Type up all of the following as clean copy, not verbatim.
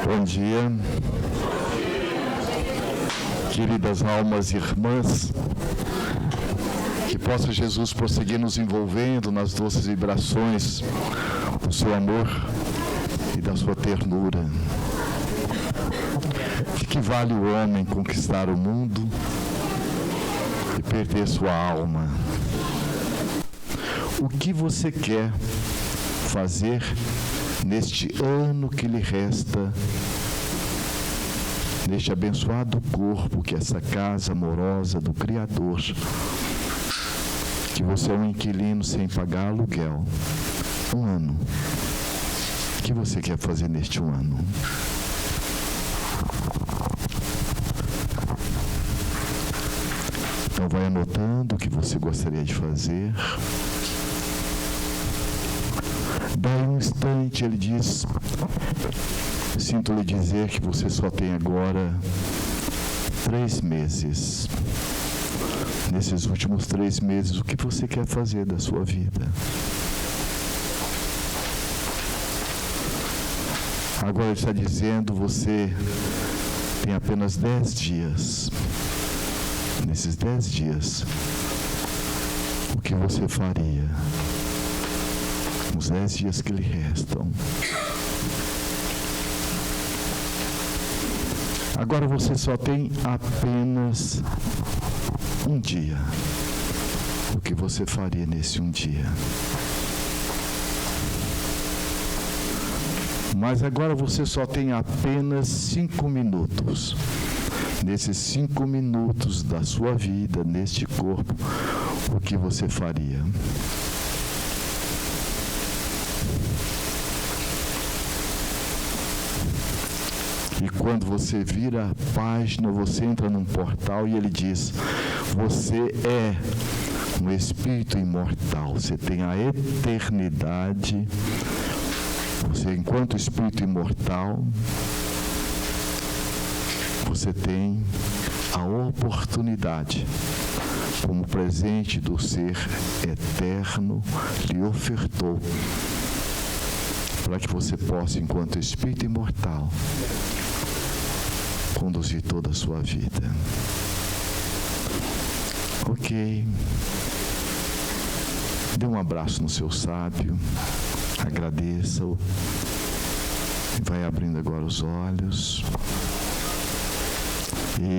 Bom dia, queridas almas e irmãs, que possa Jesus prosseguir nos envolvendo nas doces vibrações do seu amor e da sua ternura. De que vale o homem conquistar o mundo e perder sua alma? O que você quer fazer neste ano que lhe resta, neste abençoado corpo que é essa casa amorosa do Criador, que você é um inquilino sem pagar aluguel? Um ano. O que você quer fazer neste um ano? Então vai anotando o que você gostaria de fazer. Daí um instante ele diz: sinto lhe dizer que você só tem agora 3 meses. Nesses últimos 3 meses, o que você quer fazer da sua vida? Agora ele está dizendo: você tem apenas 10 dias. Nesses 10 dias, o que você faria? Os 10 dias que lhe restam. Agora você só tem apenas um dia. O que você faria nesse um dia? Mas agora você só tem apenas 5 minutos. Nesses 5 minutos da sua vida, neste corpo, o que você faria? E quando você vira a página, você entra num portal e ele diz: você é um espírito imortal, você tem a eternidade. Você, enquanto espírito imortal, você tem a oportunidade, como presente do ser eterno, lhe ofertou, para que você possa, enquanto espírito imortal, conduzir toda a sua vida. Ok. Dê um abraço no seu sábio, agradeça-o. Vai abrindo agora os olhos.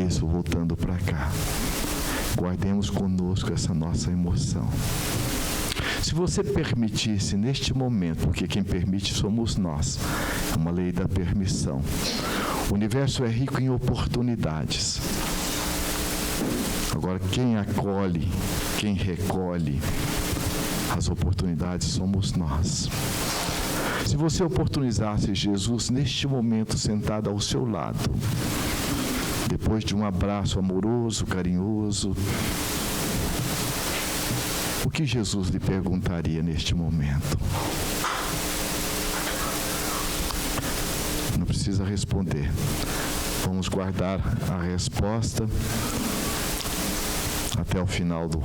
Isso, voltando para cá. Guardemos conosco essa nossa emoção. Se você permitisse neste momento, porque quem permite somos nós, é uma lei da permissão. O universo é rico em oportunidades. Agora, quem acolhe, quem recolhe as oportunidades somos nós. Se você oportunizasse Jesus neste momento sentado ao seu lado, depois de um abraço amoroso, carinhoso, o que Jesus lhe perguntaria neste momento? Não precisa responder. Vamos guardar a resposta até o final do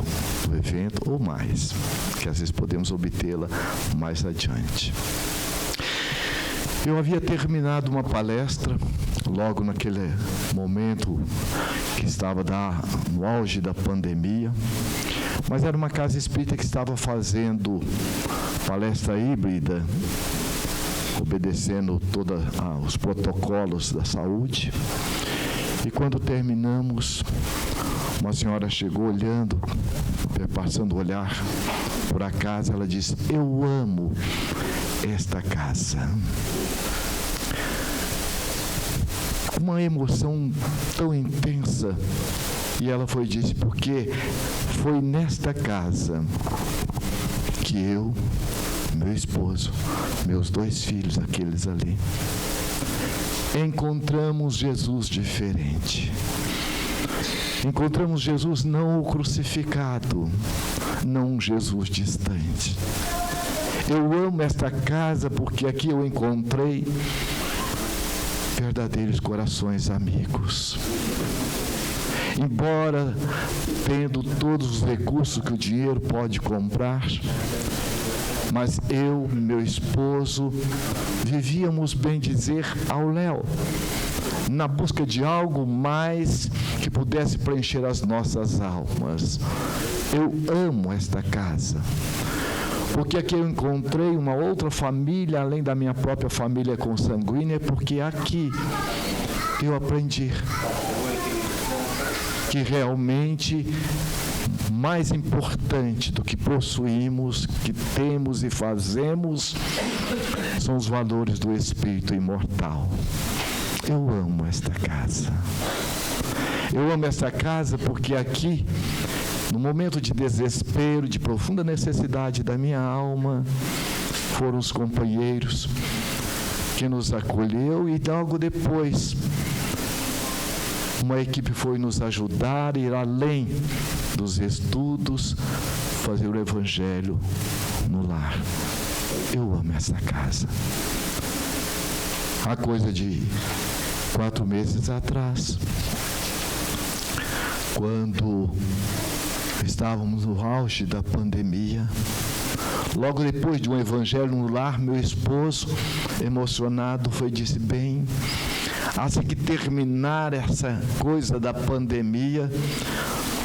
evento, ou mais, que às vezes podemos obtê-la mais adiante. Eu havia terminado uma palestra, logo naquele momento que estava no auge da pandemia, mas era uma casa espírita que estava fazendo palestra híbrida, obedecendo todos os protocolos da saúde. E quando terminamos, uma senhora chegou olhando, passando o olhar por a casa, ela disse: eu amo esta casa. Uma emoção tão intensa. E ela disse: porque foi nesta casa que eu, meu esposo, meus 2 filhos, aqueles ali, encontramos Jesus diferente. Encontramos Jesus não o crucificado, não um Jesus distante. Eu amo esta casa porque aqui eu encontrei verdadeiros corações amigos. Embora tendo todos os recursos que o dinheiro pode comprar, Mas eu e meu esposo vivíamos, bem dizer, ao léu, na busca de algo mais que pudesse preencher as nossas almas. Eu amo esta casa, porque aqui eu encontrei uma outra família, além da minha própria família consanguínea, porque aqui eu aprendi que realmente mais importante do que possuímos, que temos e fazemos, são os valores do Espírito imortal. Eu amo esta casa. Eu amo esta casa porque aqui, no momento de desespero, de profunda necessidade da minha alma, foram os companheiros que nos acolheu e logo depois uma equipe foi nos ajudar a ir além dos estudos, fazer o Evangelho no lar. Eu amo essa casa. Há coisa de 4 meses atrás, quando estávamos no auge da pandemia, logo depois de um Evangelho no lar, meu esposo, emocionado, disse: bem, assim que terminar essa coisa da pandemia,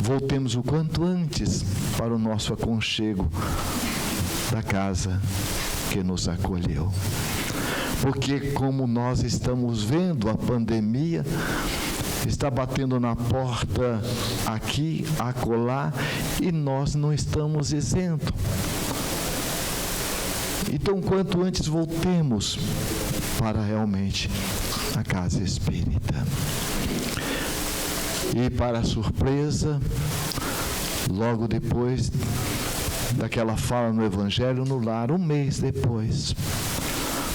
voltemos o quanto antes para o nosso aconchego da casa que nos acolheu. Porque como nós estamos vendo, a pandemia está batendo na porta aqui, acolá, e nós não estamos isentos. Então, quanto antes voltemos para realmente a casa espírita. E para a surpresa, logo depois daquela fala no Evangelho no lar, 1 mês depois,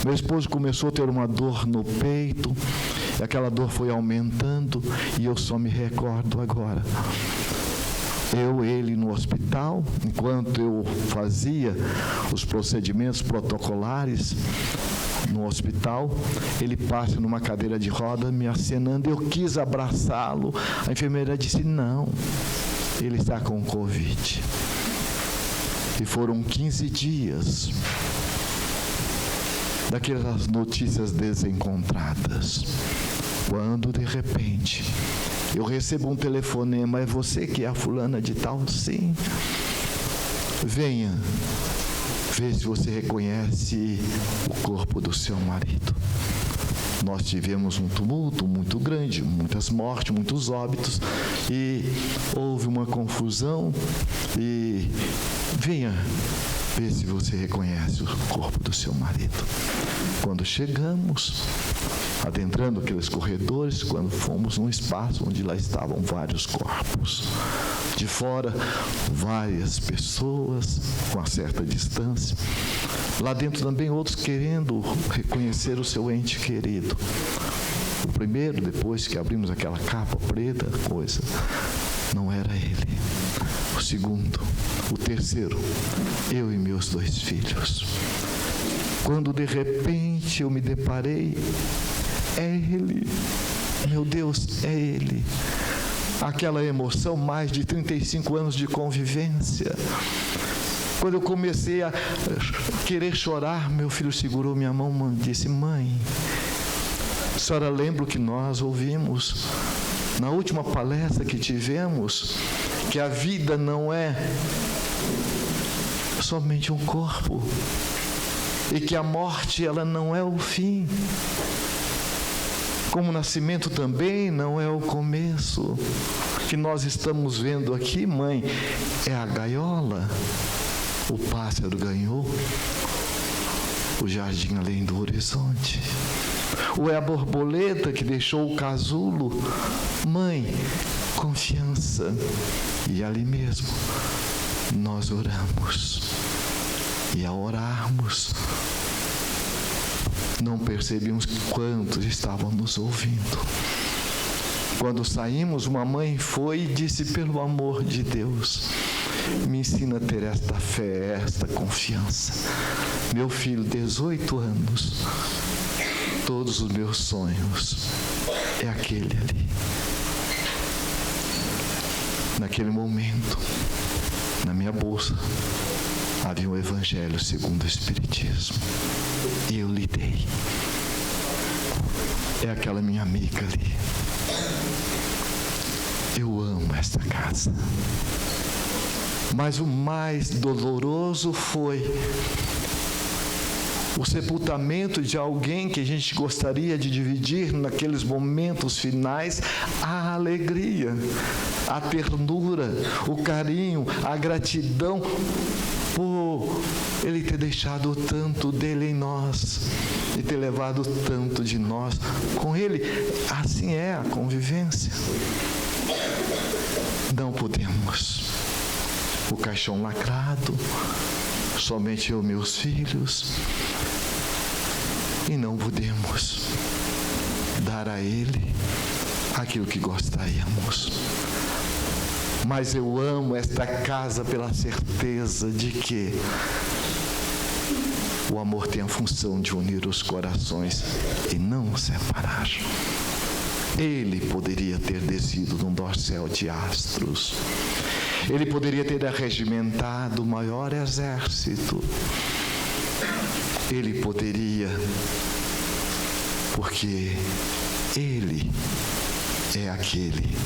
meu esposo começou a ter uma dor no peito, e aquela dor foi aumentando, e eu só me recordo agora. Ele no hospital, enquanto eu fazia os procedimentos protocolares no hospital, ele passa numa cadeira de roda me acenando, eu quis abraçá-lo, a enfermeira disse: não, ele está com Covid. E foram 15 dias daquelas notícias desencontradas, quando de repente eu recebo um telefonema: é você que é a fulana de tal? Sim. Venha ver se você reconhece o corpo do seu marido. Nós tivemos um tumulto muito grande, muitas mortes, muitos óbitos, e houve uma confusão, e venha ver se você reconhece o corpo do seu marido. Quando chegamos, adentrando aqueles corredores, quando fomos num espaço onde lá estavam vários corpos. De fora, várias pessoas com uma certa distância. Lá dentro também outros querendo reconhecer o seu ente querido. O primeiro, depois que abrimos aquela capa preta, coisa, não era ele. O segundo, o terceiro, eu e meus 2 filhos. Quando de repente eu me deparei, é ele, meu Deus, é ele. Aquela emoção, mais de 35 anos de convivência. Quando eu comecei a querer chorar, meu filho segurou minha mão e disse: mãe, a senhora lembra o que nós ouvimos na última palestra que tivemos, que a vida não é somente um corpo, e que a morte, ela não é o fim, como o nascimento também não é o começo. O que nós estamos vendo aqui, mãe, é a gaiola. O pássaro ganhou o jardim além do horizonte. Ou é a borboleta que deixou o casulo. Mãe, confiança. E ali mesmo nós oramos. E ao orarmos, não percebemos quantos estavam nos ouvindo. Quando saímos, uma mãe foi e disse: pelo amor de Deus, me ensina a ter esta fé, esta confiança. Meu filho, 18 anos, todos os meus sonhos é aquele ali. Naquele momento, na minha bolsa, havia um evangelho segundo o Espiritismo. E eu lhe dei. É aquela minha amiga ali. Eu amo esta casa. Mas o mais doloroso foi o sepultamento de alguém que a gente gostaria de dividir naqueles momentos finais, a alegria, a ternura, o carinho, a gratidão por Ele ter deixado tanto dele em nós e ter levado tanto de nós com Ele. Assim é a convivência. Não podemos. O caixão lacrado, somente eu e meus filhos, e não podemos dar a Ele aquilo que gostaríamos. Mas eu amo esta casa pela certeza de que o amor tem a função de unir os corações e não separar. Ele poderia ter descido num dorsal de astros. Ele poderia ter arregimentado o maior exército. Ele poderia, porque Ele é aquele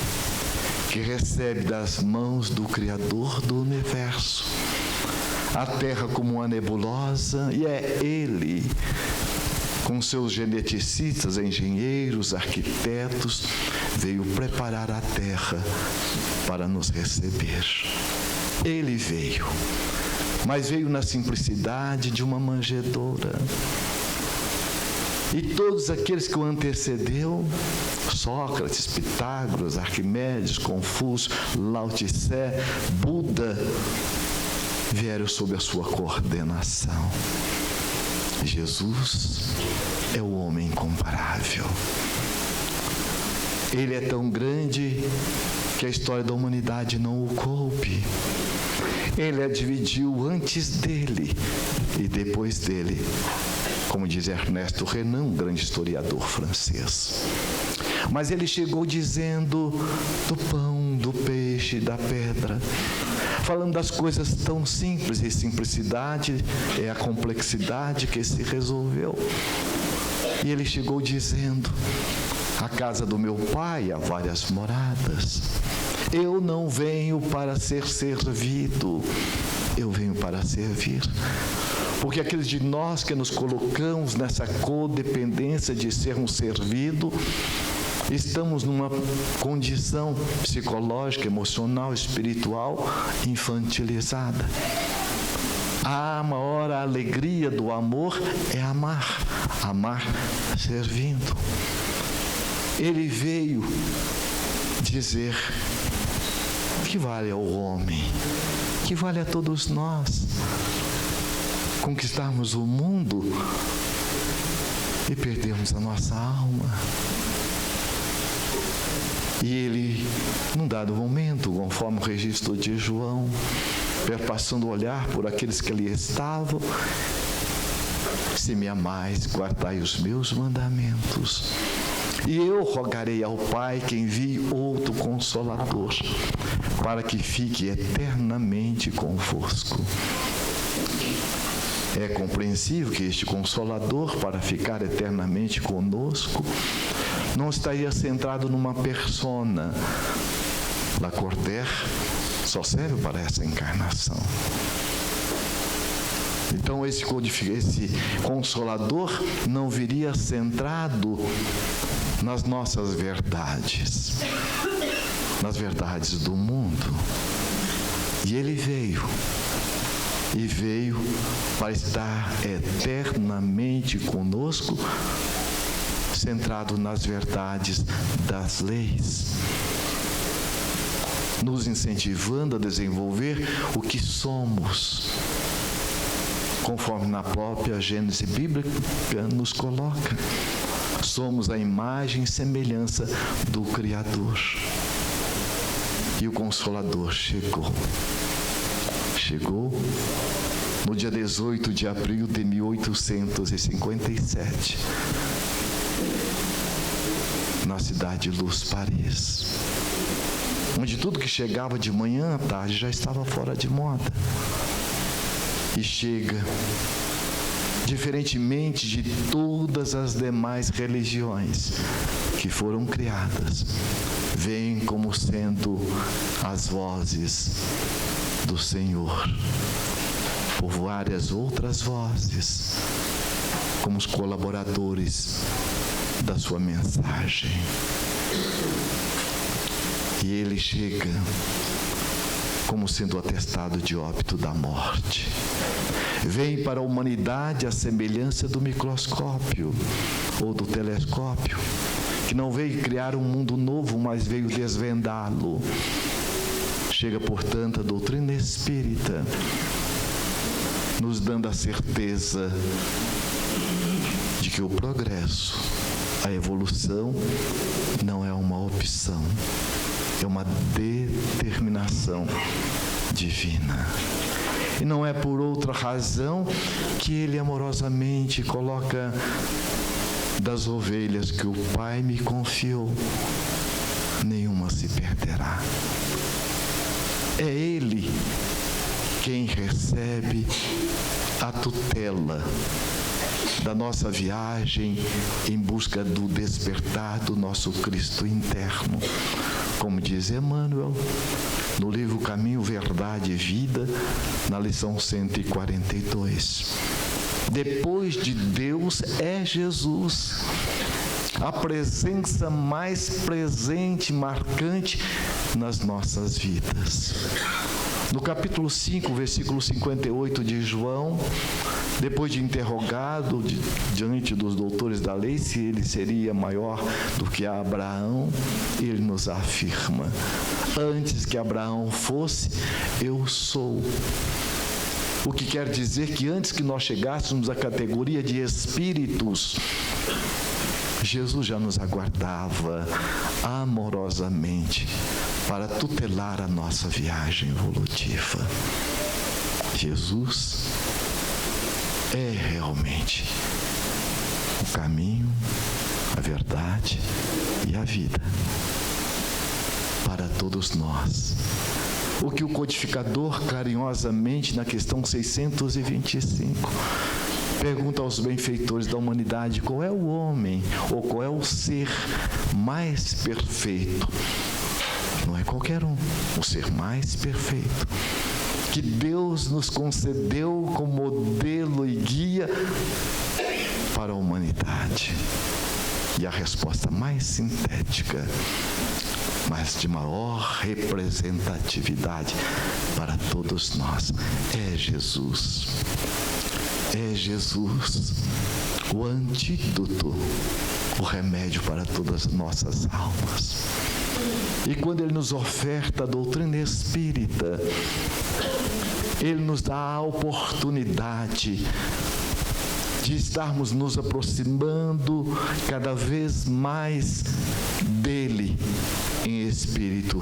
que recebe das mãos do Criador do Universo a Terra como uma nebulosa, e é Ele, com seus geneticistas, engenheiros, arquitetos, veio preparar a terra para nos receber. Ele veio, mas veio na simplicidade de uma manjedoura. E todos aqueles que o antecedeu, Sócrates, Pitágoras, Arquimedes, Confúcio, Lao Tse, Buda, vieram sob a sua coordenação. Jesus é o homem incomparável. Ele é tão grande que a história da humanidade não o coube. Ele a dividiu antes dele e depois dele, como diz Ernesto Renan, um grande historiador francês. Mas ele chegou dizendo do pão, do peixe, da pedra, falando das coisas tão simples, e simplicidade é a complexidade que se resolveu. E ele chegou dizendo: a casa do meu pai há várias moradas. Eu não venho para ser servido, eu venho para servir. Porque aqueles de nós que nos colocamos nessa codependência de sermos servidos, estamos numa condição psicológica, emocional, espiritual infantilizada. A maior alegria do amor é amar, amar servindo. Ele veio dizer que vale ao homem, que vale a todos nós, conquistarmos o mundo e perdermos a nossa alma. E ele, num dado momento, conforme o registro de João, perpassando o olhar por aqueles que ali estavam: se me amais, guardai os meus mandamentos. E eu rogarei ao Pai que envie outro Consolador, para que fique eternamente convosco. É compreensível que este Consolador, para ficar eternamente conosco, não estaria centrado numa persona. Lacordaire só serve para essa encarnação. Então esse Consolador não viria centrado nas nossas verdades, nas verdades do mundo. E ele veio para estar eternamente conosco, centrado nas verdades das leis, nos incentivando a desenvolver o que somos, conforme na própria Gênese bíblica nos coloca. Somos a imagem e semelhança do Criador. E o Consolador chegou. Chegou no dia 18 de abril de 1857, na cidade de Luz, Paris, onde tudo que chegava de manhã à tarde já estava fora de moda. e chega, diferentemente de todas as demais religiões que foram criadas, vem como sendo as vozes do Senhor, por várias outras vozes, como os colaboradores da sua mensagem. E ele chega como sendo atestado de óbito da morte. Vem para a humanidade a semelhança do microscópio ou do telescópio, que não veio criar um mundo novo, mas veio desvendá-lo. Chega, portanto, a doutrina espírita, nos dando a certeza de que o progresso, a evolução, não é uma opção, é uma determinação divina. E não é por outra razão que ele amorosamente coloca: das ovelhas que o Pai me confiou, nenhuma se perderá. É ele quem recebe a tutela da nossa viagem em busca do despertar do nosso Cristo interno. Como diz Emmanuel, no livro Caminho, Verdade e Vida, na lição 142. Depois de Deus é Jesus, a presença mais presente, marcante nas nossas vidas. No capítulo 5, versículo 58 de João, depois de interrogado diante dos doutores da lei se ele seria maior do que Abraão, ele nos afirma: antes que Abraão fosse, eu sou. O que quer dizer que antes que nós chegássemos à categoria de espíritos, Jesus já nos aguardava amorosamente para tutelar a nossa viagem evolutiva. Jesus é realmente o caminho, a verdade e a vida para todos nós. O que o codificador carinhosamente, na questão 625, pergunta aos benfeitores da humanidade: qual é o homem ou qual é o ser mais perfeito? Não é qualquer um, o ser mais perfeito que Deus nos concedeu como modelo e guia para a humanidade. E a resposta mais sintética, mas de maior representatividade para todos nós, é Jesus. É Jesus, o antídoto, o remédio para todas as nossas almas. E quando ele nos oferta a doutrina espírita, ele nos dá a oportunidade de estarmos nos aproximando cada vez mais dele em espírito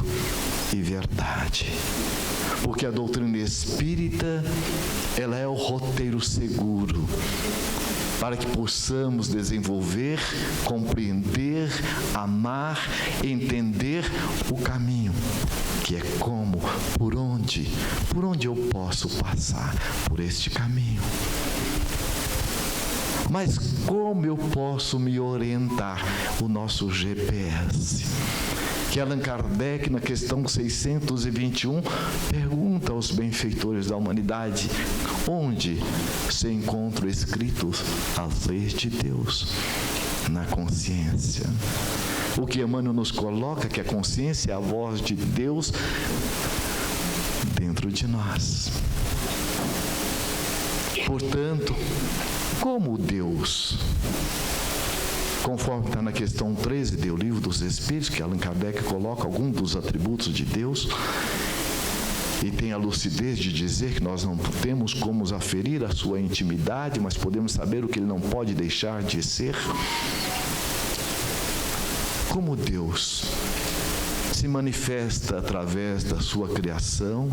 e verdade. Porque a doutrina espírita, ela é o roteiro seguro para que possamos desenvolver, compreender, amar, entender o caminho, que é como, por onde eu posso passar por este caminho. Mas como eu posso me orientar? O nosso GPS. Que Allan Kardec, na questão 621, pergunta aos benfeitores da humanidade: onde se encontram escritos as leis de Deus? Na consciência. O que Emmanuel nos coloca, que a consciência é a voz de Deus dentro de nós. Portanto, como Deus, conforme está na questão 13 do Livro dos Espíritos, que Allan Kardec coloca alguns dos atributos de Deus, e tem a lucidez de dizer que nós não temos como aferir a sua intimidade, mas podemos saber o que ele não pode deixar de ser. Como Deus se manifesta através da sua criação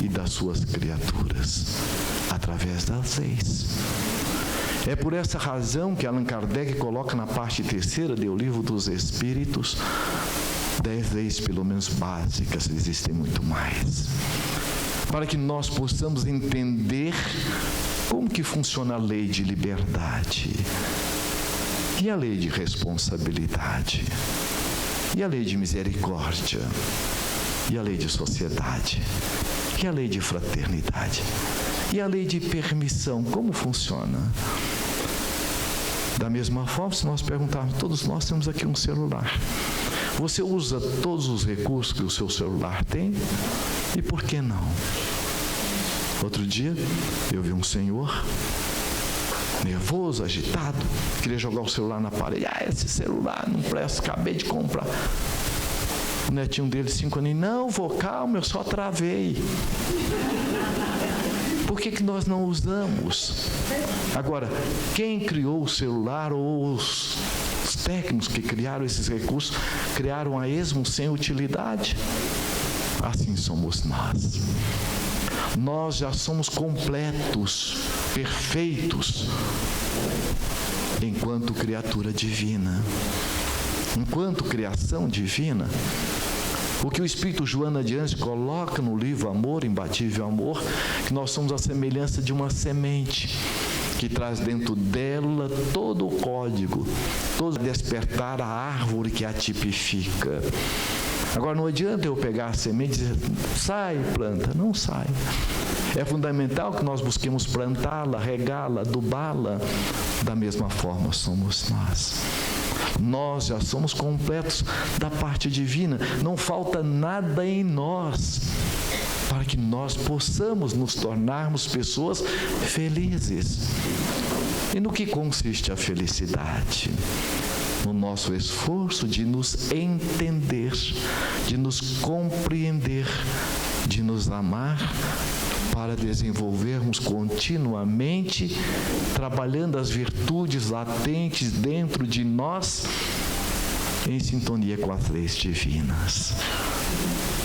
e das suas criaturas, através das leis. É por essa razão que Allan Kardec coloca na parte terceira do Livro dos Espíritos 10 leis, pelo menos básicas, existem muito mais. para que nós possamos entender como que funciona a lei de liberdade, e a lei de responsabilidade, e a lei de misericórdia, e a lei de sociedade, e a lei de fraternidade, e a lei de permissão, como funciona. Da mesma forma, se nós perguntarmos, todos nós temos aqui um celular. Você usa todos os recursos que o seu celular tem? E por que não? Outro dia, eu vi um senhor nervoso, agitado, queria jogar o celular na parede. Esse celular não presta, acabei de comprar. O netinho dele, 5 anos, não, vô, calma, eu só travei. Por que nós não usamos? Agora, quem criou o celular ou os técnicos que criaram esses recursos, criaram a esmo sem utilidade? Assim somos nós. Nós já somos completos, perfeitos, enquanto criatura divina, enquanto criação divina. O que o Espírito Joana de Ângeles coloca no livro Amor, Imbatível Amor, que nós somos a semelhança de uma semente, que traz dentro dela todo o código, todo despertar a árvore que a tipifica. Agora, não adianta eu pegar a semente e dizer, sai, planta. Não sai. É fundamental que nós busquemos plantá-la, regá-la, adubá-la. Da mesma forma somos nós. Nós já somos completos da parte divina. Não falta nada em nós para que nós possamos nos tornarmos pessoas felizes. E no que consiste a felicidade? No nosso esforço de nos entender, de nos compreender, de nos amar, para desenvolvermos continuamente, trabalhando as virtudes latentes dentro de nós, em sintonia com as leis divinas.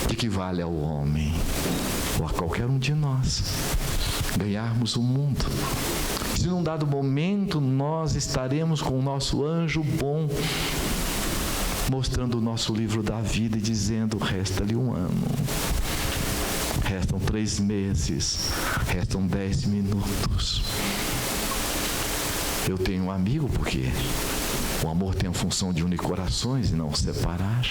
De que vale ao homem, ou a qualquer um de nós, ganharmos o mundo, se num dado momento nós estaremos com o nosso anjo bom, mostrando o nosso livro da vida e dizendo, resta-lhe 1 ano, restam 3 meses, restam 10 minutos. Eu tenho um amigo, porque o amor tem a função de unir corações e não separar,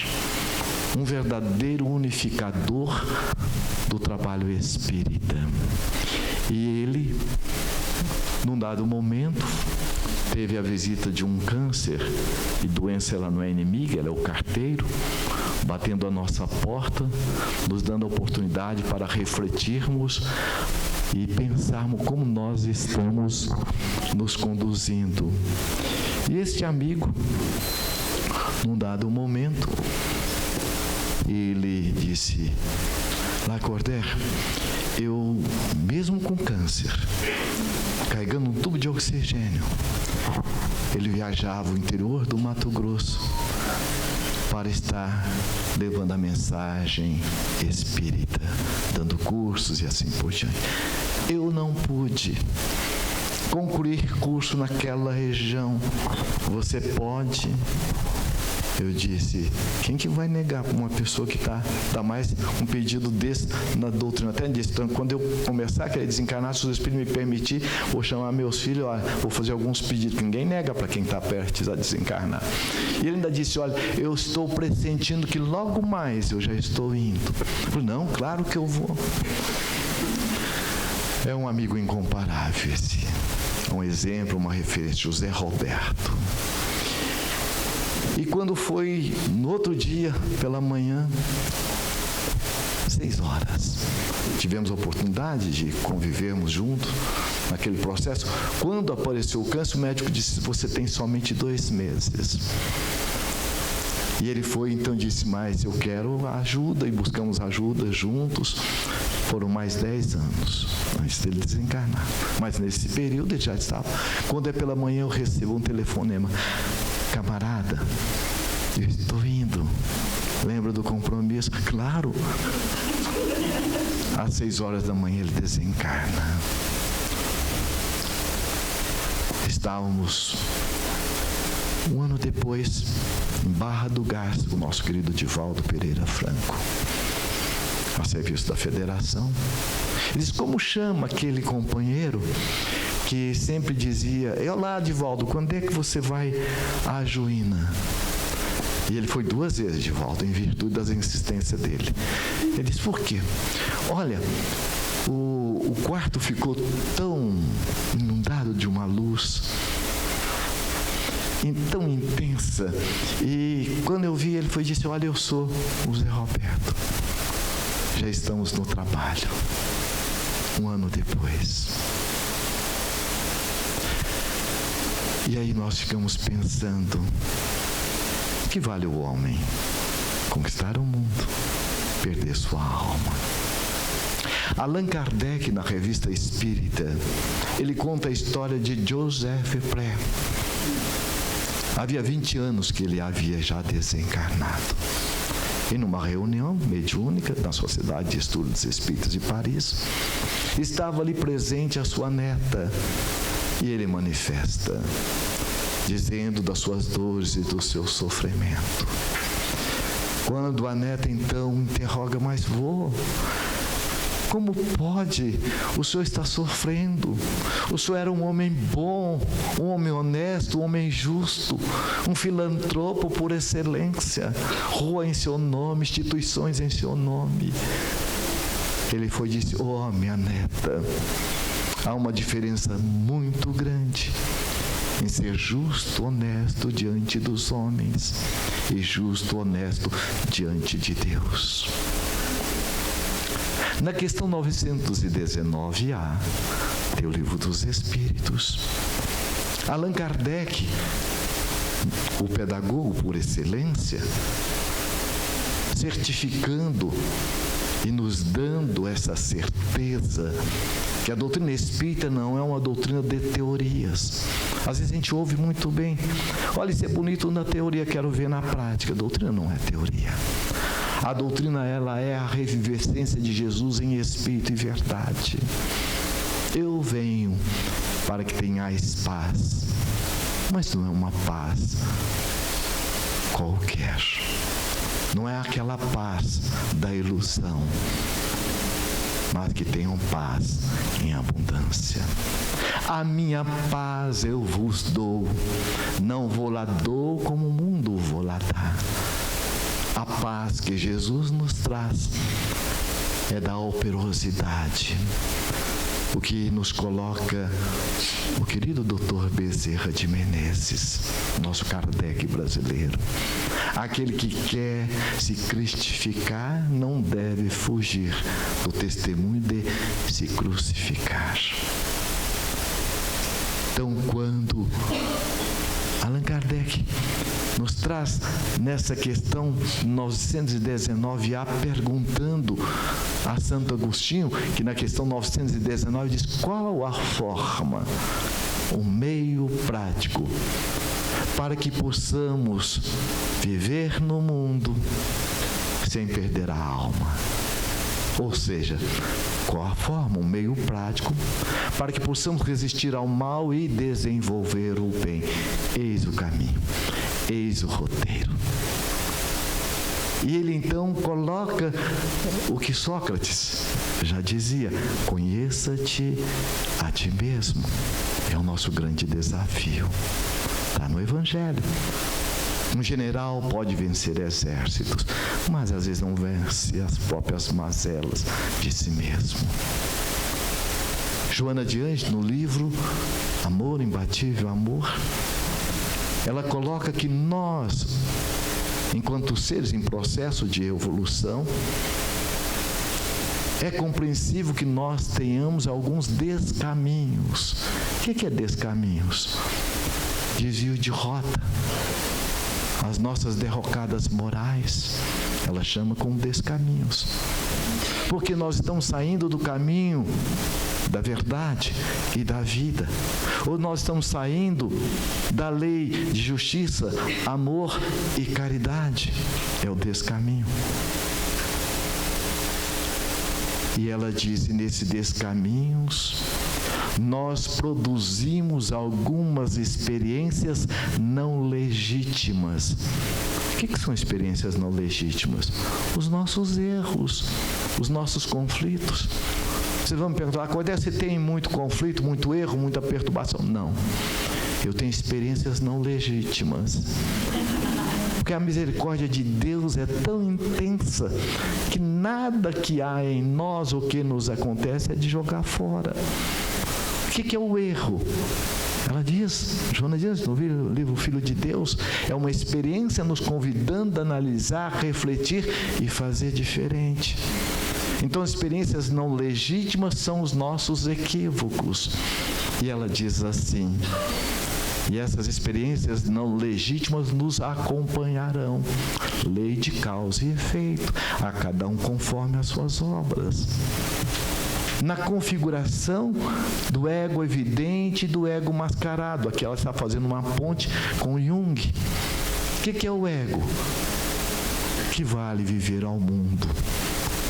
um verdadeiro unificador do trabalho espírita. E ele, num dado momento, teve a visita de um câncer, e doença ela não é inimiga, ela é o carteiro, batendo a nossa porta, nos dando a oportunidade para refletirmos e pensarmos como nós estamos nos conduzindo. E este amigo, num dado momento, ele disse, Lacordaire, eu, mesmo com câncer, carregando um tubo de oxigênio, ele viajava o interior do Mato Grosso para estar levando a mensagem espírita, dando cursos e assim por diante. Eu não pude concluir curso naquela região. Você pode? Eu disse, quem que vai negar para uma pessoa que está mais um pedido desse na doutrina? Até disse, então, quando eu começar a querer desencarnar, se o Espírito me permitir, vou chamar meus filhos, olha, vou fazer alguns pedidos, que ninguém nega para quem está perto a desencarnar. E ele ainda disse, olha, eu estou pressentindo que logo mais eu já estou indo. Eu falei, não, claro que eu vou. É um amigo incomparável esse. Um exemplo, uma referência, José Roberto. E quando foi no outro dia, pela manhã, 6 horas, tivemos a oportunidade de convivermos juntos naquele processo. Quando apareceu o câncer, o médico disse, você tem somente 2 meses. E ele foi, então, disse, mas eu quero ajuda, e buscamos ajuda juntos. Foram mais 10 anos antes dele desencarnar. Mas nesse período ele já estava. Quando é pela manhã, eu recebo um telefonema. Camarada, eu estou indo. Lembra do compromisso? Claro. Às 6 horas da manhã ele desencarna. Estávamos 1 ano depois em Barra do Garça, o nosso querido Divaldo Pereira Franco, a serviço da Federação. Diz, como chama aquele companheiro que sempre dizia, lá, Divaldo, quando é que você vai à Juína? E ele foi 2 vezes de volta, em virtude das insistências dele. Ele disse, por quê? Olha, o quarto ficou tão inundado de uma luz tão intensa. E quando eu vi, ele disse, olha, eu sou o Zé Roberto. Já estamos no trabalho. 1 ano depois. E aí nós ficamos pensando, que vale o homem? Conquistar o mundo, perder sua alma. Allan Kardec, na Revista Espírita, ele conta a história de Joseph Pré. Havia 20 anos que ele havia já desencarnado. E numa reunião mediúnica na Sociedade de Estudos Espíritas de Paris, estava ali presente a sua neta. E ele manifesta, dizendo das suas dores e do seu sofrimento. Quando a neta então interroga, mas vô, como pode? O senhor está sofrendo. O senhor era um homem bom, um homem honesto, um homem justo, um filantropo por excelência, rua em seu nome, instituições em seu nome. Ele disse, minha neta, há uma diferença muito grande em ser justo, honesto diante dos homens e justo, honesto diante de Deus. Na questão 919A, tem o Livro dos Espíritos. Allan Kardec, o pedagogo por excelência, certificando e nos dando essa certeza que a doutrina espírita não é uma doutrina de teorias. Às vezes a gente ouve muito bem, olha, isso é bonito na teoria, quero ver na prática. A doutrina não é teoria. A doutrina, ela é a revivescência de Jesus em espírito e verdade. Eu venho para que tenhais paz, mas não é uma paz qualquer. Não é aquela paz da ilusão, mas que tenham paz em abundância. A minha paz eu vos dou, não vou lá dou como o mundo vou lá dar. A paz que Jesus nos traz é da operosidade, o que nos coloca o querido Dr. Bezerra de Menezes, nosso Kardec brasileiro. Aquele que quer se cristificar não deve fugir do testemunho de se crucificar. Então, quando Allan Kardec nos traz nessa questão 919A, perguntando a Santo Agostinho, que na questão 919 diz, qual a forma, o meio prático, para que possamos viver no mundo sem perder a alma? Ou seja, qual a forma, um meio prático, para que possamos resistir ao mal e desenvolver o bem? Eis o caminho, eis o roteiro. E ele então coloca o que Sócrates já dizia, conheça-te a ti mesmo. É o nosso grande desafio. Está no Evangelho. Um general pode vencer exércitos, mas às vezes não vence as próprias mazelas de si mesmo. Joana de Ângeles, no livro Amor, Imbatível Amor, ela coloca que nós, enquanto seres em processo de evolução, é compreensível que nós tenhamos alguns descaminhos. O que é descaminhos? Desvio de rota. As nossas derrocadas morais, ela chama como descaminhos. Porque nós estamos saindo do caminho da verdade e da vida. Ou nós estamos saindo da lei de justiça, amor e caridade. É o descaminho. E ela diz, nesse descaminhos, nós produzimos algumas experiências não legítimas. O que são experiências não legítimas? Os nossos erros, os nossos conflitos. Vocês vão me perguntar, Cordério, você tem muito conflito, muito erro, muita perturbação? Não. Eu tenho experiências não legítimas. Porque a misericórdia de Deus é tão intensa que nada que há em nós ou que nos acontece é de jogar fora. O que é o erro? Ela diz, Joana diz no livro Filho de Deus, é uma experiência nos convidando a analisar, refletir e fazer diferente. Então, as experiências não legítimas são os nossos equívocos. E ela diz assim, e essas experiências não legítimas nos acompanharão. Lei de causa e efeito, a cada um conforme as suas obras. Na configuração do ego evidente e do ego mascarado. Aqui ela está fazendo uma ponte com Jung. O que é o ego? Que vale viver ao mundo.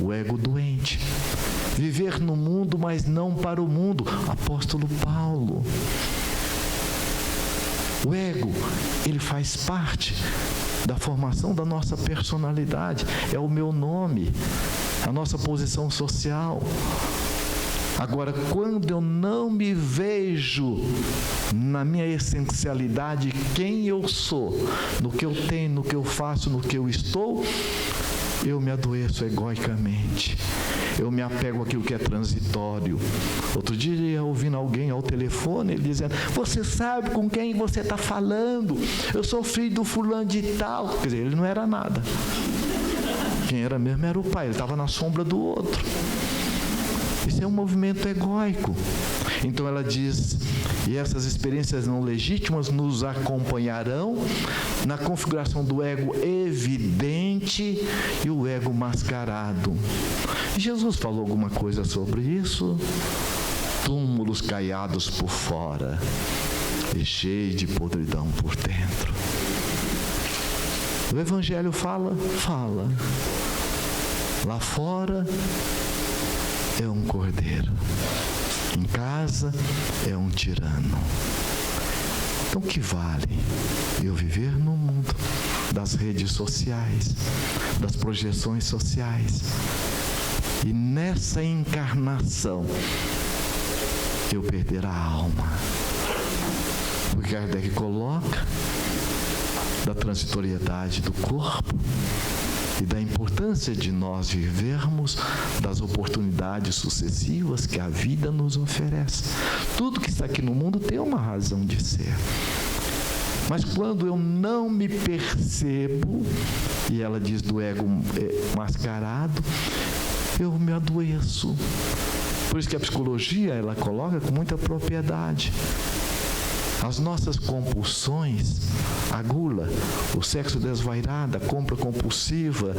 O ego doente. Viver no mundo, mas não para o mundo. Apóstolo Paulo. O ego, ele faz parte da formação da nossa personalidade. É o meu nome, a nossa posição social. Agora, quando eu não me vejo na minha essencialidade, quem eu sou, no que eu tenho, no que eu faço, no que eu estou, eu me adoeço egoicamente. Eu me apego àquilo que é transitório. Outro dia eu ia ouvindo alguém ao telefone, ele dizendo, você sabe com quem você está falando? Eu sou filho do fulano de tal. Quer dizer, ele não era nada. Quem era mesmo era o pai, ele estava na sombra do outro. Isso é um movimento egóico. Então ela diz, e essas experiências não legítimas nos acompanharão na configuração do ego evidente e o ego mascarado. Jesus falou alguma coisa sobre isso? Túmulos caiados por fora e cheio de podridão por dentro. O Evangelho fala. Lá fora é um cordeiro, em casa é um tirano. Então, que vale eu viver no mundo das redes sociais, das projeções sociais, e nessa encarnação eu perder a alma? Porque Kardec coloca da transitoriedade do corpo e da importância de nós vivermos das oportunidades sucessivas que a vida nos oferece. Tudo que está aqui no mundo tem uma razão de ser. Mas quando eu não me percebo, e ela diz do ego mascarado, eu me adoeço. Por isso que a psicologia, ela coloca com muita propriedade. As nossas compulsões, a gula, o sexo desvairado, a compra compulsiva,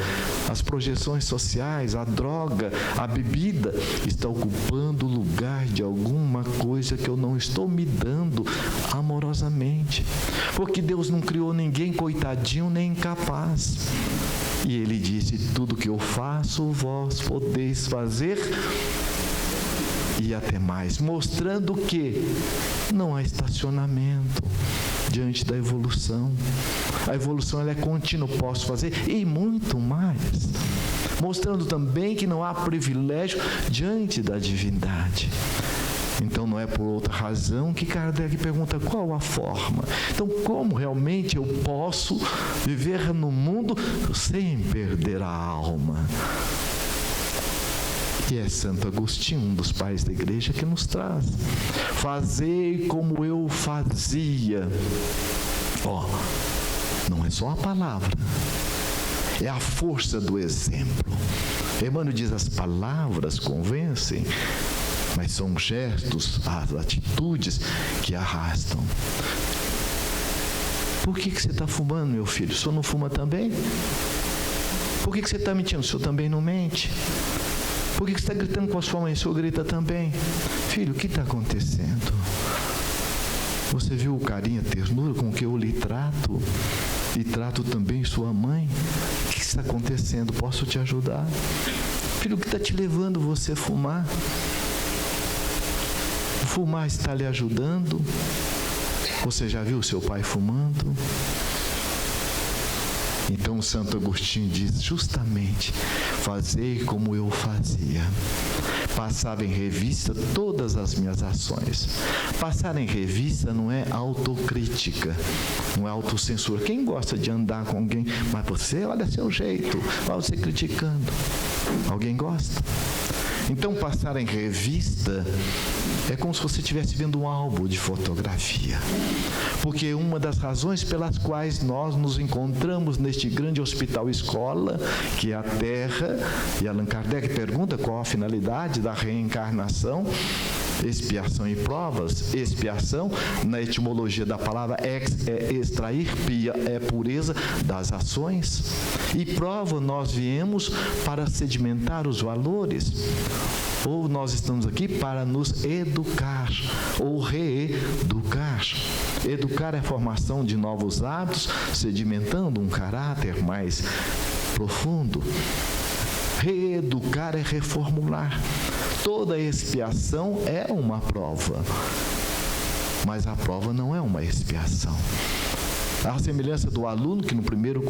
as projeções sociais, a droga, a bebida, está ocupando o lugar de alguma coisa que eu não estou me dando amorosamente. Porque Deus não criou ninguém coitadinho nem incapaz. E Ele disse, tudo que eu faço, vós podeis fazer e até mais, mostrando que não há estacionamento diante da evolução. A evolução, ela é contínua, posso fazer e muito mais. Mostrando também que não há privilégio diante da divindade. Então, não é por outra razão que Kardec pergunta qual a forma. Então, como realmente eu posso viver no mundo sem perder a alma? E é Santo Agostinho, um dos pais da igreja, que nos traz. Fazei como eu fazia. Não é só a palavra, é a força do exemplo. Emmanuel diz, as palavras convencem, mas são gestos, as atitudes que arrastam. Por que você está fumando, meu filho? O senhor não fuma também? Por que você está mentindo? O senhor também não mente? Por que você está gritando com a sua mãe? O senhor grita também? Filho, o que está acontecendo? Você viu o carinho, a ternura com que eu lhe trato? E trato também sua mãe? O que está acontecendo? Posso te ajudar? Filho, o que está te levando você a fumar? Fumar está lhe ajudando? Você já viu seu pai fumando? Então, Santo Agostinho diz justamente, fazei como eu fazia. passava em revista todas as minhas ações. Passar em revista não é autocrítica, não é autocensura. Quem gosta de andar com alguém, mas você, olha seu jeito, olha você criticando. Alguém gosta? Então, passar em revista é como se você estivesse vendo um álbum de fotografia. Porque uma das razões pelas quais nós nos encontramos neste grande hospital-escola, que é a Terra, e Allan Kardec pergunta qual a finalidade da reencarnação, expiação e provas. Expiação, na etimologia da palavra ex, é extrair, pia é pureza das ações, e prova, nós viemos para sedimentar os valores, ou nós estamos aqui para nos educar, ou reeducar. Educar é a formação de novos hábitos, sedimentando um caráter mais profundo. Reeducar é reformular. Toda expiação é uma prova, mas a prova não é uma expiação. A semelhança do aluno que no primeiro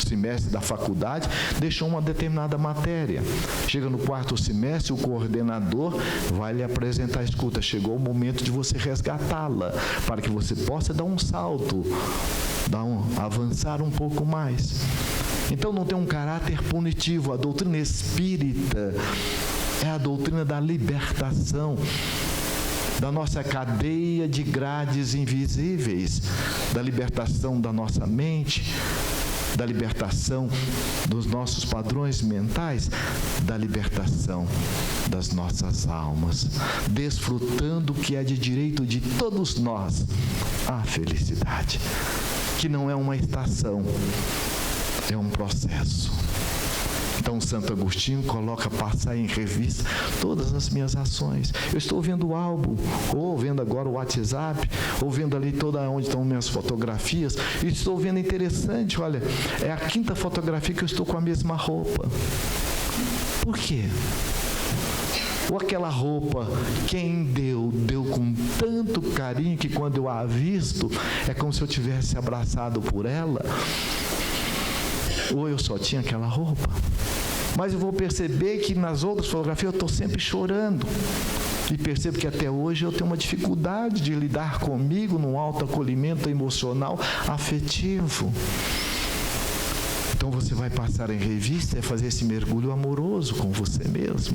semestre da faculdade deixou uma determinada matéria. Chega no quarto semestre, o coordenador vai lhe apresentar: escuta, chegou o momento de você resgatá-la, para que você possa dar um salto, avançar um pouco mais. Então não tem um caráter punitivo. A doutrina espírita é a doutrina da libertação, da nossa cadeia de grades invisíveis, da libertação da nossa mente, da libertação dos nossos padrões mentais, da libertação das nossas almas, desfrutando o que é de direito de todos nós, a felicidade, que não é uma estação, é um processo. Então, Santo Agostinho coloca passar em revista todas as minhas ações. Eu estou vendo o álbum, ou vendo agora o WhatsApp, ou vendo ali toda onde estão minhas fotografias, e estou vendo interessante, olha, é a 5ª fotografia que eu estou com a mesma roupa. Por quê? Ou aquela roupa, quem deu com tanto carinho que quando eu a avisto, é como se eu tivesse abraçado por ela. Ou eu só tinha aquela roupa. Mas eu vou perceber que nas outras fotografias eu estou sempre chorando. E percebo que até hoje eu tenho uma dificuldade de lidar comigo num autoacolhimento emocional afetivo. Então você vai passar em revista e fazer esse mergulho amoroso com você mesmo.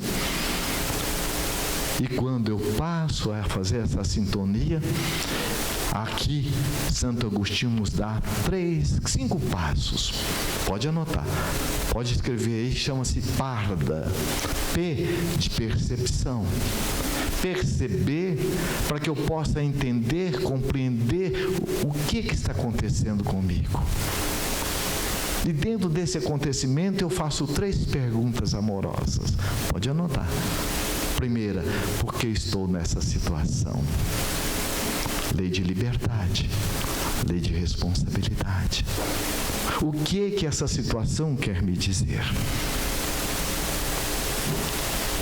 E quando eu passo a fazer essa sintonia, aqui, Santo Agostinho nos dá 5 passos. Pode anotar, pode escrever aí, chama-se parda. P de percepção. Perceber para que eu possa entender, compreender o que está acontecendo comigo. E dentro desse acontecimento eu faço 3 perguntas amorosas. Pode anotar. Primeira, por que estou nessa situação? Lei de liberdade, lei de responsabilidade. O que essa situação quer me dizer?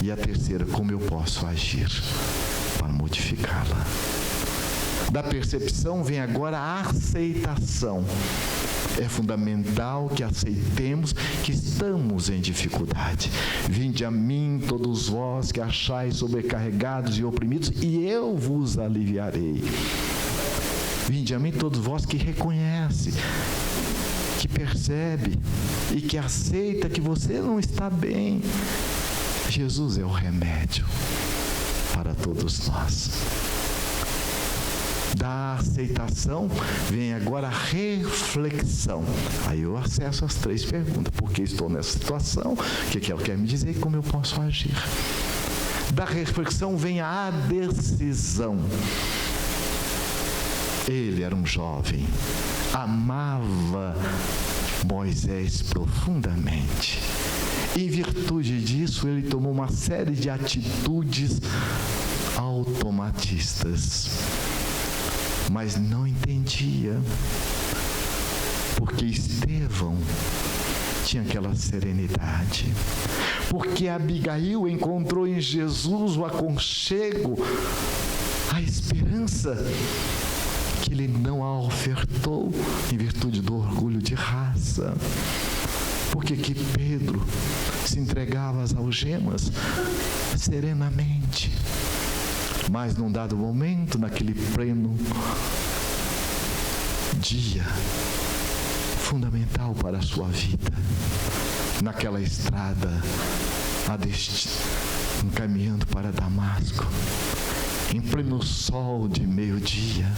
E a terceira, como eu posso agir para modificá-la? Da percepção vem agora a aceitação. É fundamental que aceitemos que estamos em dificuldade. Vinde a mim, todos vós que achais sobrecarregados e oprimidos, e eu vos aliviarei. Vinde a mim, todos vós que reconhece, que percebe e que aceita que você não está bem. Jesus é o remédio para todos nós. Da aceitação vem agora a reflexão. Aí eu acesso as 3 perguntas. Por que estou nessa situação? O que ela quer me dizer e como eu posso agir? Da reflexão vem a decisão. Ele era um jovem, amava Moisés profundamente. Em virtude disso, ele tomou uma série de atitudes automatistas. Mas não entendia, porque Estevão tinha aquela serenidade, porque Abigail encontrou em Jesus o aconchego, a esperança que ele não a ofertou em virtude do orgulho de raça, porque que Pedro se entregava às algemas serenamente. Mas num dado momento, naquele pleno dia fundamental para a sua vida, naquela estrada a destino, caminhando para Damasco, em pleno sol de meio-dia,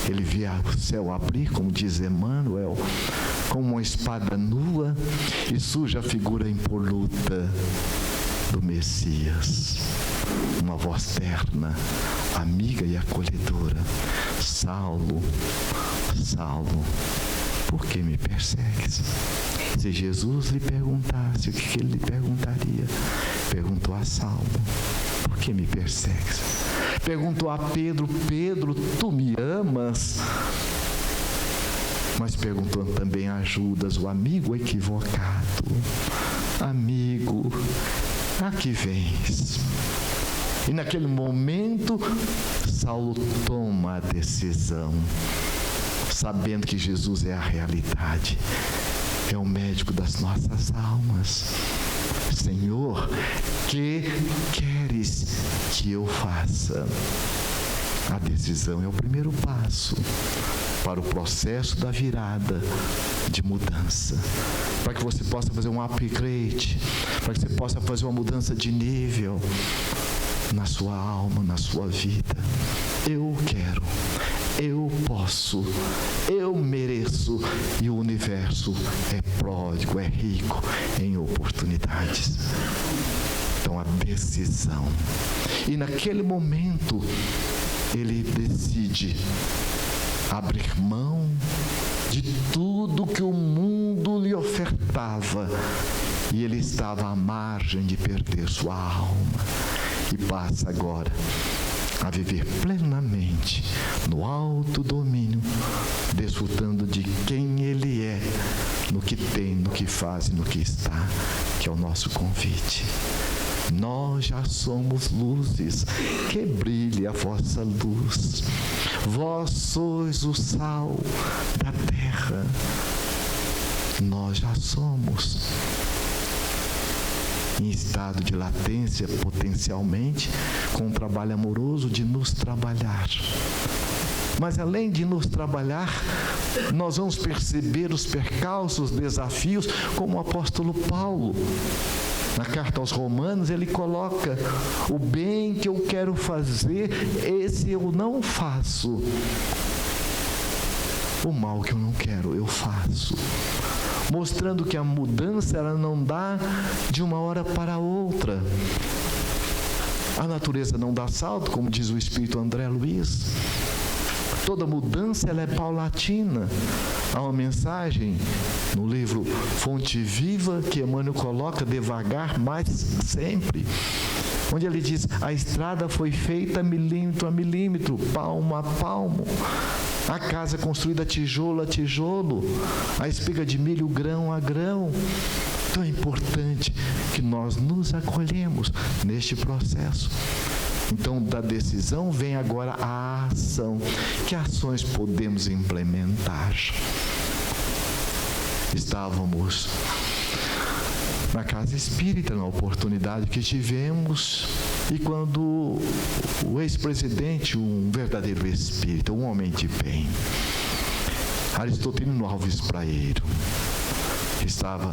ele via o céu abrir, como diz Emmanuel, com uma espada nua, e surge a figura impoluta do Messias. Uma voz terna, amiga e acolhedora: Saulo, Saulo, por que me persegues? Se Jesus lhe perguntasse, o que ele lhe perguntaria? Perguntou a Saulo: por que me persegues? Perguntou a Pedro: Pedro, tu me amas? Mas perguntou também a Judas, o amigo equivocado: amigo, a que vens? E naquele momento, Saulo toma a decisão, sabendo que Jesus é a realidade, é o médico das nossas almas. Senhor, que queres que eu faça? A decisão é o primeiro passo para o processo da virada, de mudança, para que você possa fazer um upgrade, para que você possa fazer uma mudança de nível na sua alma, na sua vida. Eu quero, eu posso, eu mereço, e o universo é pródigo, é rico em oportunidades. Então a decisão. E naquele momento ele decide abrir mão de tudo que o mundo lhe ofertava, e ele estava à margem de perder sua alma, e passa agora a viver plenamente no alto domínio, desfrutando de quem ele é, no que tem, no que faz e no que está, que é o nosso convite. Nós já somos luzes, que brilhe a vossa luz. Vós sois o sal da terra. Nós já somos em estado de latência, potencialmente, com um trabalho amoroso de nos trabalhar. Mas além de nos trabalhar, nós vamos perceber os percalços, os desafios, como o apóstolo Paulo. Na carta aos Romanos, ele coloca: o bem que eu quero fazer, esse eu não faço. O mal que eu não quero, eu faço. Mostrando que a mudança, ela não dá de uma hora para outra. A natureza não dá salto, como diz o Espírito André Luiz. Toda mudança, ela é paulatina. Há uma mensagem no livro Fonte Viva que Emmanuel coloca: devagar, mas sempre. Onde ele diz: a estrada foi feita milímetro a milímetro, palmo a palmo. A casa construída tijolo a tijolo, a espiga de milho grão a grão. Então é importante que nós nos acolhemos neste processo. Então, da decisão vem agora a ação. Que ações podemos implementar? Estávamos na casa espírita, na oportunidade que tivemos, e quando o ex-presidente, um verdadeiro espírita, um homem de bem, Aristotelino Alves Praeiro, estava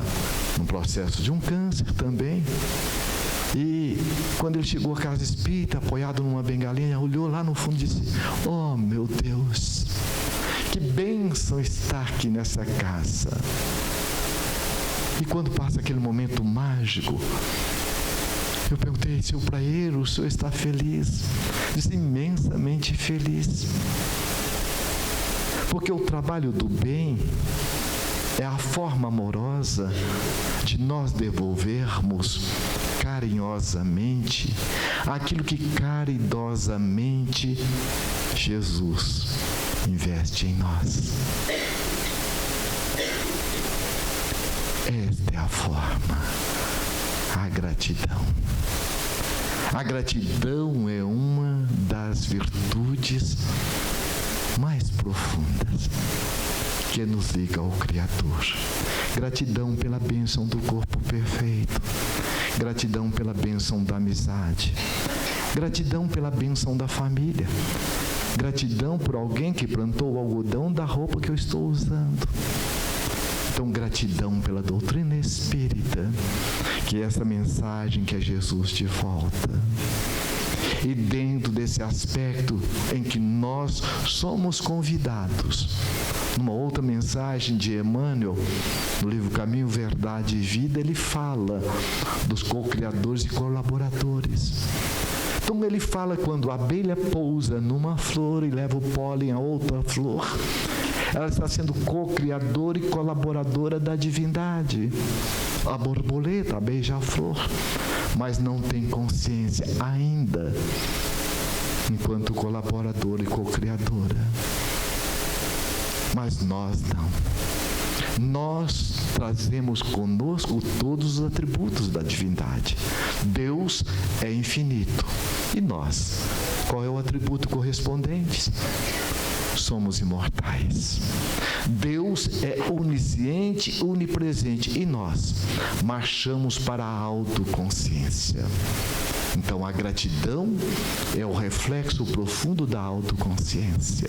no processo de um câncer também, e quando ele chegou à casa espírita, apoiado numa bengalinha, olhou lá no fundo e disse: oh meu Deus, que bênção estar aqui nessa casa. E quando passa aquele momento mágico, eu perguntei: seu Praeiro, o senhor está feliz? Disse: imensamente feliz. Porque o trabalho do bem é a forma amorosa de nós devolvermos carinhosamente aquilo que caridosamente Jesus investe em nós. Esta é a forma, a gratidão. A gratidão é uma das virtudes mais profundas que nos liga ao Criador. Gratidão pela bênção do corpo perfeito. Gratidão pela bênção da amizade. Gratidão pela bênção da família. Gratidão por alguém que plantou o algodão da roupa que eu estou usando. Então, gratidão pela doutrina espírita, que é essa mensagem que é Jesus de volta. E dentro desse aspecto em que nós somos convidados, numa outra mensagem de Emmanuel, no livro Caminho, Verdade e Vida, ele fala dos co-criadores e colaboradores. Então ele fala quando a abelha pousa numa flor e leva o pólen a outra flor, ela está sendo co-criadora e colaboradora da divindade. A borboleta, a beija-flor, mas não tem consciência ainda, enquanto colaboradora e co-criadora. Mas nós não. Nós trazemos conosco todos os atributos da divindade. Deus é infinito. E nós? Qual é o atributo correspondente? Somos imortais. Deus é onisciente, onipresente. E nós marchamos para a autoconsciência. Então, a gratidão é o reflexo profundo da autoconsciência,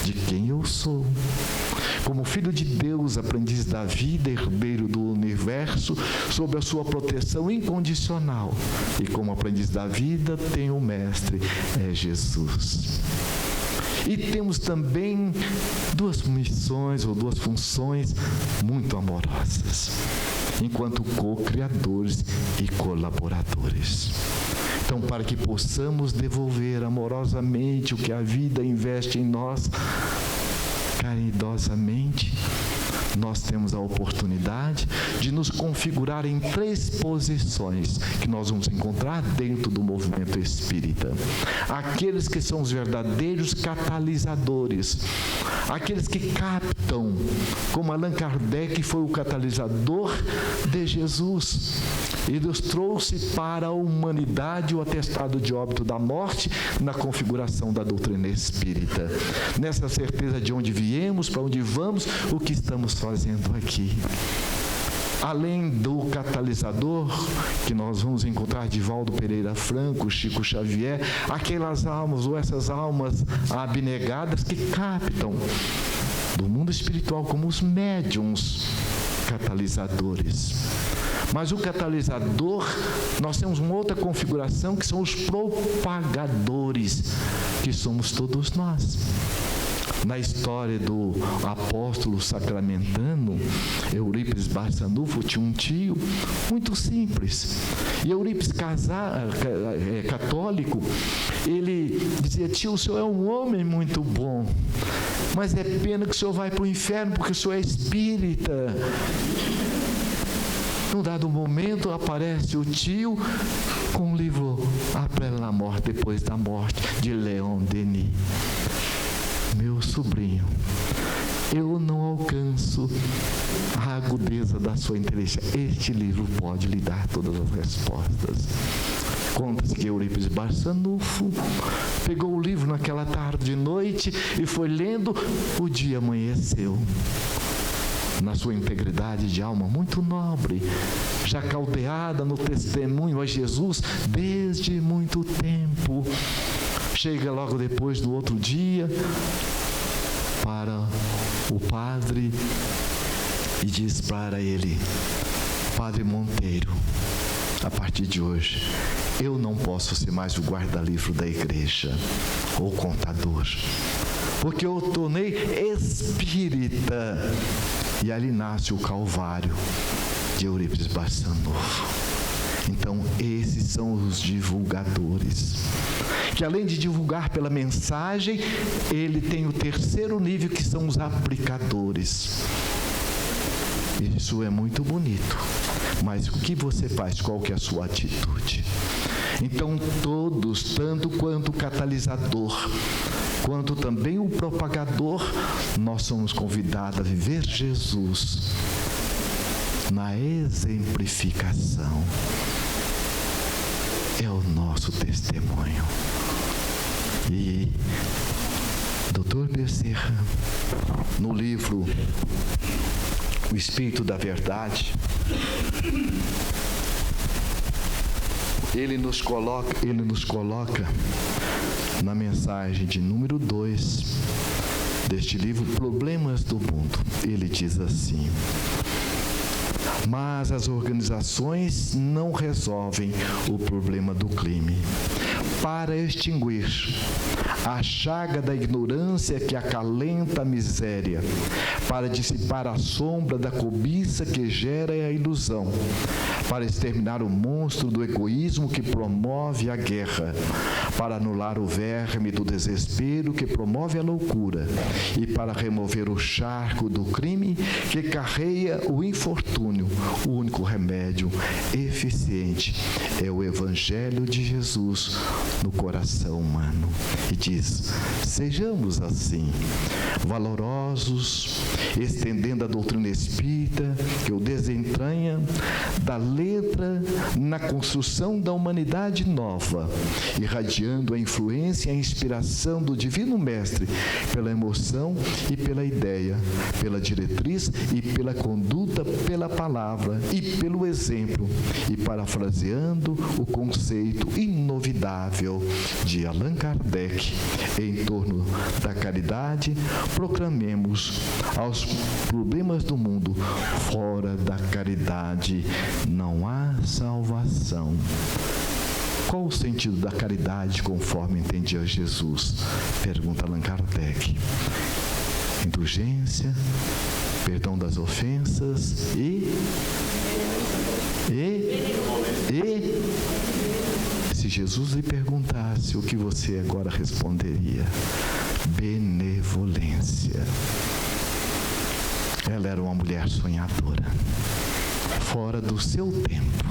de quem eu sou. Como filho de Deus, aprendiz da vida, herdeiro do universo, sob a sua proteção incondicional. E como aprendiz da vida, tenho o mestre, é Jesus. E temos também duas missões ou duas funções muito amorosas, enquanto co-criadores e colaboradores. Então, para que possamos devolver amorosamente o que a vida investe em nós, caridosamente, nós temos a oportunidade de nos configurar em 3 posições que nós vamos encontrar dentro do movimento espírita. Aqueles que são os verdadeiros catalisadores, aqueles que captam, como Allan Kardec foi o catalisador de Jesus e nos trouxe para a humanidade o atestado de óbito da morte na configuração da doutrina espírita. Nessa certeza de onde viemos, para onde vamos, o que estamos fazendo aqui. Além do catalisador, que nós vamos encontrar Divaldo Pereira Franco, Chico Xavier, aquelas almas ou essas almas abnegadas que captam do mundo espiritual como os médiuns catalisadores. Mas o catalisador, nós temos uma outra configuração que são os propagadores, que somos todos nós. Na história do apóstolo sacramentano, Eurípides Barçanufo tinha um tio muito simples. E Eurípides, católico, ele dizia: tio, o senhor é um homem muito bom, mas é pena que o senhor vai para o inferno porque o senhor é espírita. Num dado momento aparece o tio com o livro Après la mort, Depois da Morte, de Leon Denis. Meu sobrinho, eu não alcanço a agudeza da sua inteligência. Este livro pode lhe dar todas as respostas. Conta-se que Eurípides Barçanufo pegou o livro naquela tarde e noite e foi lendo. O dia amanheceu. Na sua integridade de alma muito nobre, já caldeada no testemunho a Jesus desde muito tempo, chega logo depois, no outro dia, para o padre e diz para ele: Padre Monteiro, a partir de hoje, eu não posso ser mais o guarda-livro da igreja ou contador, porque eu tornei espírita. E ali nasce o Calvário de Eurípides Barçanufo. Então, esses são os divulgadores, que além de divulgar pela mensagem, ele tem o terceiro nível, que são os aplicadores. Isso é muito bonito, mas o que você faz? Qual que é a sua atitude? Então, todos, tanto quanto o catalisador, quanto também o propagador, nós somos convidados a viver Jesus na exemplificação. É o nosso testemunho. E Dr. Bezerra, no livro o Espírito da verdade, ele nos coloca na mensagem de número 2 deste livro, Problemas do Mundo. Ele diz assim: mas as organizações não resolvem o problema do crime. Para extinguir a chaga da ignorância que acalenta a miséria, para dissipar a sombra da cobiça que gera a ilusão, para exterminar o monstro do egoísmo que promove a guerra, para anular o verme do desespero que promove a loucura e para remover o charco do crime que carrega o infortúnio. O único remédio eficiente é o Evangelho de Jesus no coração humano. E diz: sejamos assim, valorosos, estendendo a doutrina espírita que o desentranha da letra na construção da humanidade nova, irradiando a influência e a inspiração do Divino Mestre pela emoção e pela ideia, pela diretriz e pela conduta, pela palavra e pelo exemplo, e parafraseando o conceito inovidável de Allan Kardec em torno da caridade, proclamemos aos problemas do mundo: fora da caridade não há salvação. Qual o sentido da caridade conforme entendia Jesus? Pergunta Allan Kardec. Indulgência, perdão das ofensas e se Jesus lhe perguntasse, o que você agora responderia? Benevolência. Ela era uma mulher sonhadora, fora do seu tempo.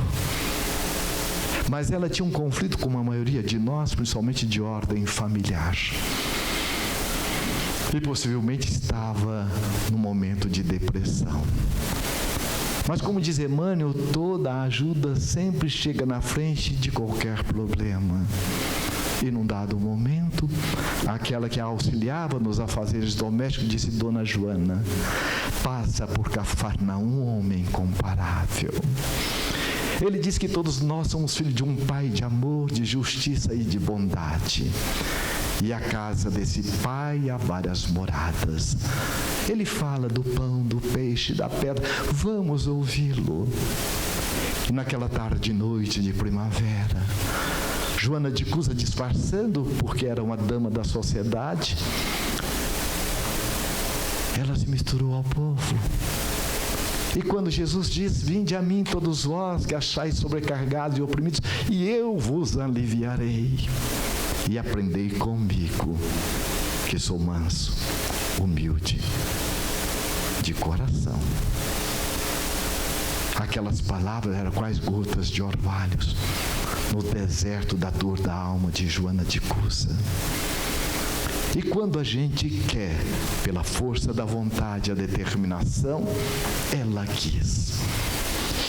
Mas ela tinha um conflito com a maioria de nós, principalmente de ordem familiar. E possivelmente estava num momento de depressão. Mas como diz Emmanuel, toda ajuda sempre chega na frente de qualquer problema. E num dado momento, aquela que a auxiliava nos afazeres domésticos disse: Dona Joana, passa por Cafarnaum um homem incomparável. Ele diz que todos nós somos filhos de um Pai de amor, de justiça e de bondade. E a casa desse Pai há várias moradas. Ele fala do pão, do peixe, da pedra. Vamos ouvi-lo. E naquela tarde e noite de primavera, Joana de Cusa, disfarçando, porque era uma dama da sociedade, ela se misturou ao povo. E quando Jesus diz: vinde a mim todos vós que achais sobrecarregados e oprimidos, e eu vos aliviarei. E aprendei comigo, que sou manso, humilde, de coração. Aquelas palavras eram quais gotas de orvalhos no deserto da dor da alma de Joana de Cusa. E quando a gente quer, pela força da vontade e a determinação, ela quis.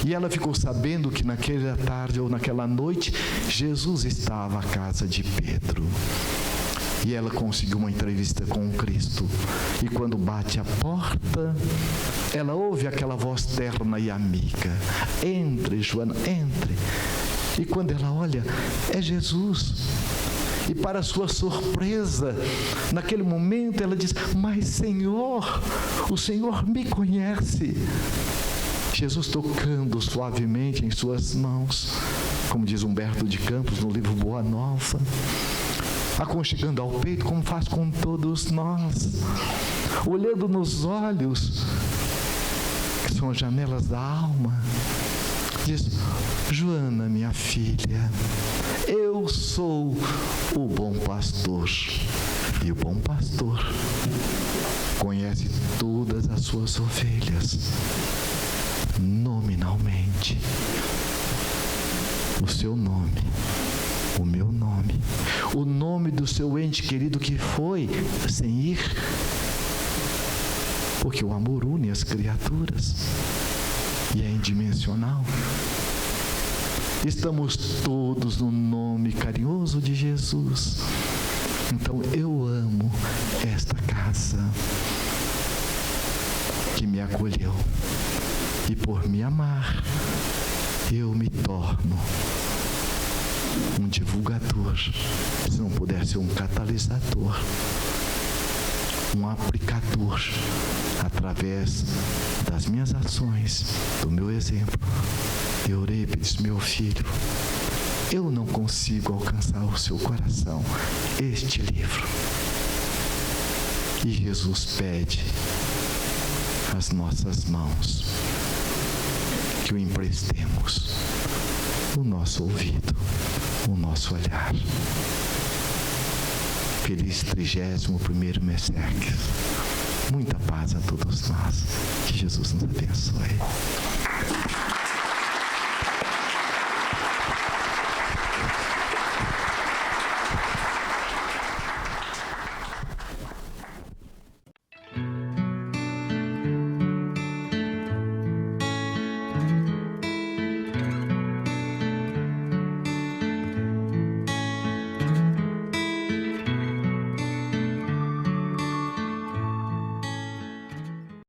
E ela ficou sabendo que naquela tarde ou naquela noite, Jesus estava à casa de Pedro. E ela conseguiu uma entrevista com o Cristo. E quando bate a porta, ela ouve aquela voz terna e amiga: entre, Joana, entre. E quando ela olha, é Jesus. E para sua surpresa, naquele momento ela diz: mas Senhor, o Senhor me conhece. Jesus tocando suavemente em suas mãos, como diz Humberto de Campos no livro Boa Nova, aconchegando ao peito, como faz com todos nós, olhando nos olhos, que são as janelas da alma, diz: Joana, minha filha, eu sou o bom pastor, e o bom pastor conhece todas as suas ovelhas, nominalmente. O seu nome, o meu nome, o nome do seu ente querido que foi sem ir, porque o amor une as criaturas e é indimensional. Estamos todos no nome carinhoso de Jesus. Então eu amo esta casa. que me acolheu. E por me amar, eu me torno um divulgador, se não puder ser um catalisador, um aplicador, através das minhas ações, do meu exemplo. Eurípides, meu filho, eu não consigo alcançar o seu coração, este livro. E Jesus pede as nossas mãos, que o emprestemos, o nosso ouvido, o nosso olhar. Feliz 31º Messec. Muita paz a todos nós. Que Jesus nos abençoe.